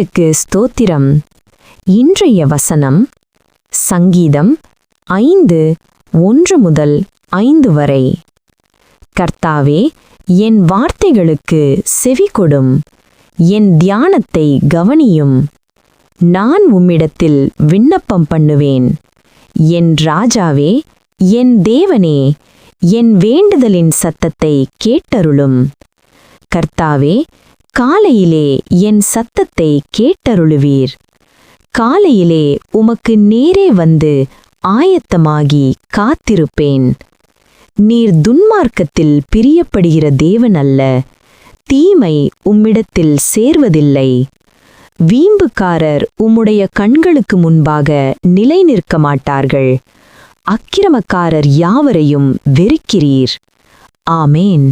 கர்த்தருக்கு ஸ்தோத்திரம். இன்றைய வசனம் சங்கீதம் 5:1-5 வரை. கர்த்தாவே, என் வார்த்தைகளுக்கு செவிகொடும், என் தியானத்தை கவனியும். நான் உம்மிடத்தில் விண்ணப்பம் பண்ணுவேன். என் ராஜாவே, என் தேவனே, என் வேண்டுதலின் சத்தத்தை கேட்டருளும். கர்த்தாவே, காலையிலே என் சத்தத்தை கேட்டருளுவீர். காலையிலே உமக்கு நேரே வந்து ஆயத்தமாகி காத்திருப்பேன். நீர் துன்மார்க்கத்தில் பிரியப்படுகிற தேவன் அல்ல. தீமை உம்மிடத்தில் சேர்வதில்லை. வீம்புக்காரர் உம்முடைய கண்களுக்கு முன்பாக நிலை நிற்க மாட்டார்கள். அக்கிரமக்காரர் யாவரையும் வெறுக்கிறீர். ஆமேன்.